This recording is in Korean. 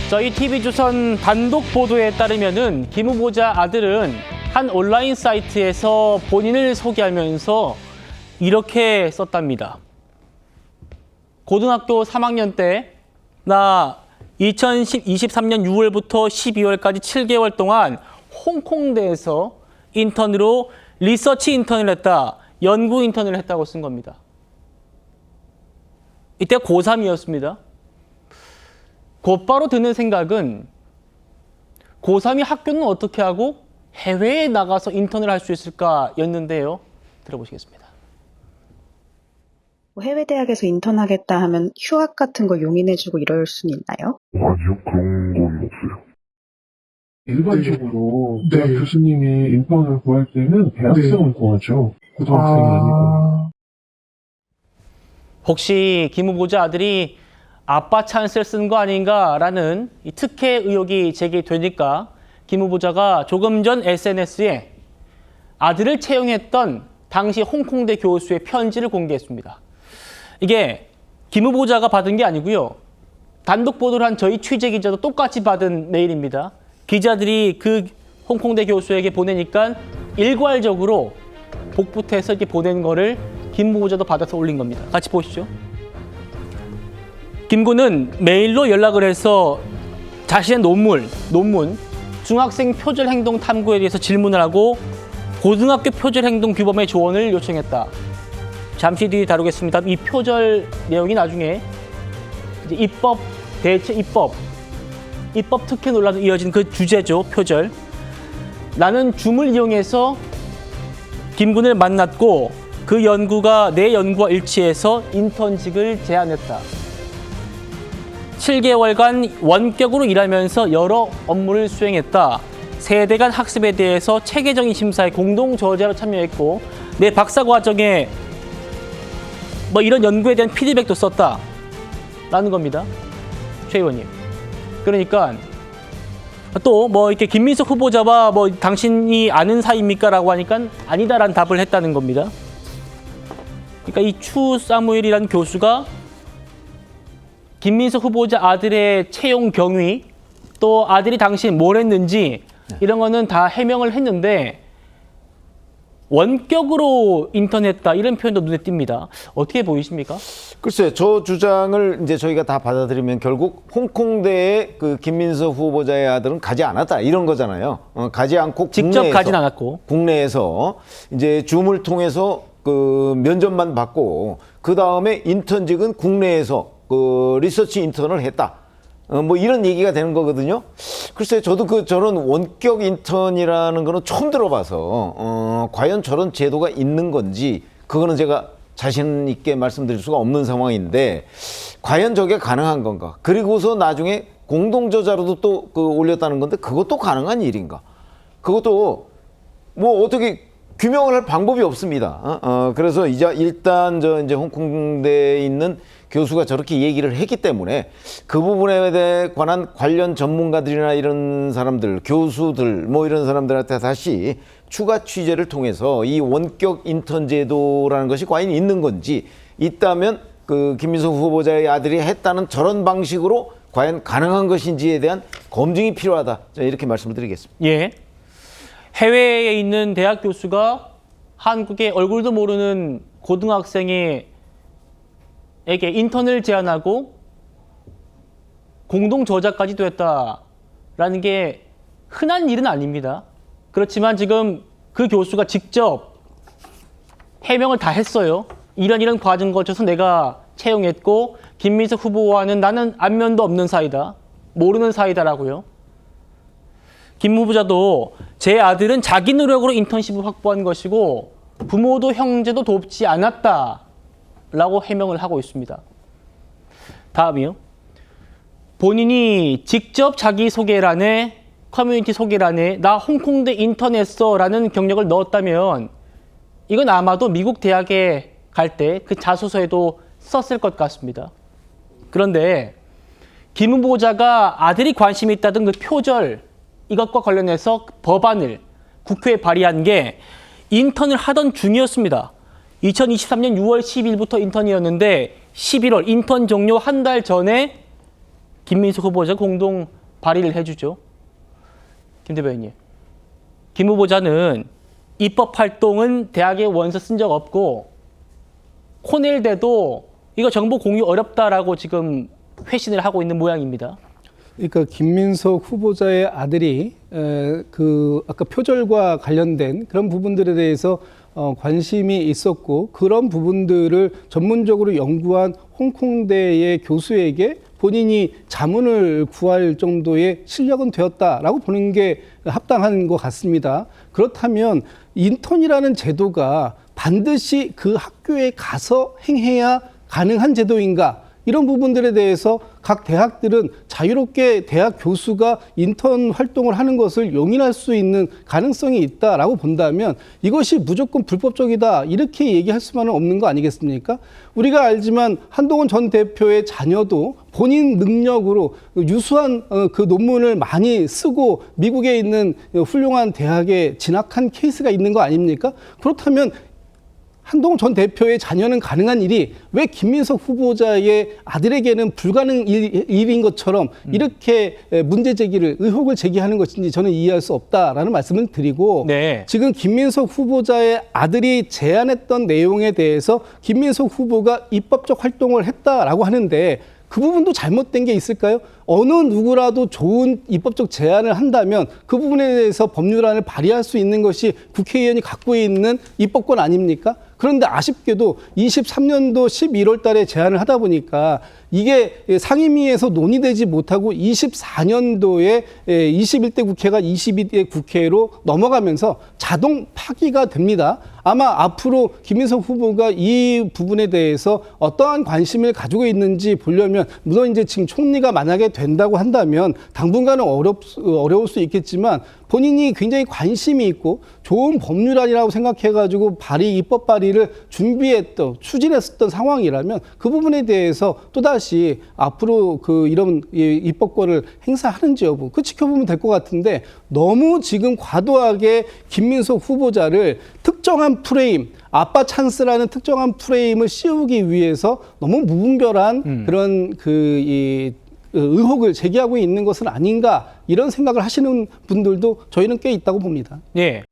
저희 TV조선 단독 보도에 따르면은 김 후보자 아들은 한 온라인 사이트에서 본인을 소개하면서 이렇게 썼답니다. 고등학교 3학년 때 나 2023년 6월부터 12월까지 7개월 동안 홍콩대에서 인턴으로 리서치 인턴을 했다. 연구 인턴을 했다고 쓴 겁니다. 이때 고3이었습니다. 곧바로 드는 생각은 고3이 학교는 어떻게 하고 해외에 나가서 인턴을 할 수 있을까였는데요. 들어보시겠습니다. 해외 대학에서 인턴하겠다 하면 휴학 같은 거 용인해주고 이럴 수는 있나요? 아니요, 그런 건 없어요. 일반적으로 대학 교수님이 인턴을 구할 때는 대학생을 구하죠. 고등학생이 아니고. 혹시 김 후보자 아들이 아빠 찬스를 쓴 거 아닌가라는 이 특혜 의혹이 제기되니까 김 후보자가 조금 전 SNS에 아들을 채용했던 당시 홍콩대 교수의 편지를 공개했습니다. 이게 김 후보자가 받은 게 아니고요. 단독 보도를 한 저희 취재 기자도 똑같이 받은 메일입니다. 기자들이 그 홍콩대 교수에게 보내니까 일괄적으로 복붙해서 이렇게 보낸 거를 김 후보자도 받아서 올린 겁니다. 같이 보시죠. 김 군은 메일로 연락을 해서 자신의 논문, 중학생 표절 행동 탐구에 대해서 질문을 하고 고등학교 표절 행동 규범의 조언을 요청했다. 잠시 뒤에 다루겠습니다. 이 표절 내용이 나중에 이제 입법 특혜 논란으로 이어진 그 주제죠. 표절. 나는 줌을 이용해서 김 군을 만났고 그 연구가 내 연구와 일치해서 인턴직을 제안했다. 7개월간 원격으로 일하면서 여러 업무를 수행했다. 세대 간 학습에 대해서 체계적인 심사에 공동 저자로 참여했고 내 박사 과정에 이런 연구에 대한 피드백도 썼다. 라는 겁니다. 최 의원님. 그러니까 또 이렇게 김민석 후보자와 당신이 아는 사이입니까? 라고 하니까 아니다라는 답을 했다는 겁니다. 그러니까 이 추 사무엘이라는 교수가 김민석 후보자 아들의 채용 경위 또 아들이 당시 뭘 했는지 이런 거는 다 해명을 했는데 원격으로 인턴했다 이런 표현도 눈에 띕니다. 어떻게 보이십니까? 글쎄요, 저 주장을 이제 저희가 다 받아들이면 결국 홍콩대에 그 김민석 후보자의 아들은 가지 않았다 이런 거잖아요. 가지 않고 직접 가진 않았고 국내에서 이제 줌을 통해서 그 면접만 받고 그 다음에 인턴직은 국내에서 그 리서치 인턴을 했다. 이런 얘기가 되는 거거든요. 글쎄, 저도 저런 원격 인턴이라는 거는 처음 들어봐서, 과연 저런 제도가 있는 건지, 그거는 제가 자신 있게 말씀드릴 수가 없는 상황인데, 과연 저게 가능한 건가? 그리고서 나중에 공동저자로도 또 올렸다는 건데, 그것도 가능한 일인가? 그것도 어떻게 규명을 할 방법이 없습니다. 그래서 일단 이제 홍콩대에 있는 교수가 저렇게 얘기를 했기 때문에 그 부분에 대해 관한 관련 전문가들이나 이런 사람들, 교수들 이런 사람들한테 다시 추가 취재를 통해서 이 원격 인턴 제도라는 것이 과연 있는 건지 있다면 그 김민석 후보자의 아들이 했다는 저런 방식으로 과연 가능한 것인지에 대한 검증이 필요하다. 이렇게 말씀을 드리겠습니다. 예. 해외에 있는 대학 교수가 한국의 얼굴도 모르는 고등학생에게 인턴을 제안하고 공동 저자까지도 했다라는 게 흔한 일은 아닙니다. 그렇지만 지금 그 교수가 직접 해명을 다 했어요. 이런 과정 거쳐서 내가 채용했고 김민석 후보와는 나는 안면도 없는 사이다. 모르는 사이다라고요. 김 후보자도 제 아들은 자기 노력으로 인턴십을 확보한 것이고 부모도 형제도 돕지 않았다라고 해명을 하고 있습니다. 다음이요. 본인이 직접 자기소개란에 커뮤니티 소개란에 나 홍콩대 인턴했어라는 경력을 넣었다면 이건 아마도 미국 대학에 갈 때 그 자소서에도 썼을 것 같습니다. 그런데 김 후보자가 아들이 관심이 있다던 그 표절 이것과 관련해서 법안을 국회에 발의한 게 인턴을 하던 중이었습니다. 2023년 6월 10일부터 인턴이었는데 11월 인턴 종료 한 달 전에 김민석 후보자 공동 발의를 해주죠. 김 대변인님. 김 후보자는 입법 활동은 대학에 원서 쓴 적 없고 코넬대도 이거 정보 공유 어렵다라고 지금 회신을 하고 있는 모양입니다. 그러니까 김민석 후보자의 아들이 그 아까 표절과 관련된 그런 부분들에 대해서 관심이 있었고 그런 부분들을 전문적으로 연구한 홍콩대의 교수에게 본인이 자문을 구할 정도의 실력은 되었다라고 보는 게 합당한 것 같습니다. 그렇다면 인턴이라는 제도가 반드시 그 학교에 가서 행해야 가능한 제도인가? 이런 부분들에 대해서 각 대학들은 자유롭게 대학 교수가 인턴 활동을 하는 것을 용인할 수 있는 가능성이 있다라고 본다면 이것이 무조건 불법적이다 이렇게 얘기할 수만은 없는 거 아니겠습니까? 우리가 알지만 한동훈 전 대표의 자녀도 본인 능력으로 유수한 그 논문을 많이 쓰고 미국에 있는 훌륭한 대학에 진학한 케이스가 있는 거 아닙니까? 그렇다면 한동훈 전 대표의 자녀는 가능한 일이 왜 김민석 후보자의 아들에게는 불가능 일인 것처럼 이렇게 문제 제기를 의혹을 제기하는 것인지 저는 이해할 수 없다라는 말씀을 드리고 네. 지금 김민석 후보자의 아들이 제안했던 내용에 대해서 김민석 후보가 입법적 활동을 했다라고 하는데 그 부분도 잘못된 게 있을까요? 어느 누구라도 좋은 입법적 제안을 한다면 그 부분에 대해서 법률안을 발의할 수 있는 것이 국회의원이 갖고 있는 입법권 아닙니까? 그런데 아쉽게도 23년도 11월 달에 제안을 하다 보니까 이게 상임위에서 논의되지 못하고 24년도에 21대 국회가 22대 국회로 넘어가면서 자동 파기가 됩니다. 아마 앞으로 김민석 후보가 이 부분에 대해서 어떠한 관심을 가지고 있는지 보려면 물론 이제 지금 총리가 만약에 된다고 한다면 당분간은 어려울 수 있겠지만 본인이 굉장히 관심이 있고 좋은 법률안이라고 생각해가지고 입법 발의를 준비했던 추진했었던 상황이라면 그 부분에 대해서 또다시 앞으로 이런 입법권을 행사하는지 여부 그 지켜보면 될 것 같은데 너무 지금 과도하게 김민석 후보자를 특정한 프레임 아빠 찬스라는 특정한 프레임을 씌우기 위해서 너무 무분별한 그런 의혹을 제기하고 있는 것은 아닌가 이런 생각을 하시는 분들도 저희는 꽤 있다고 봅니다. 예.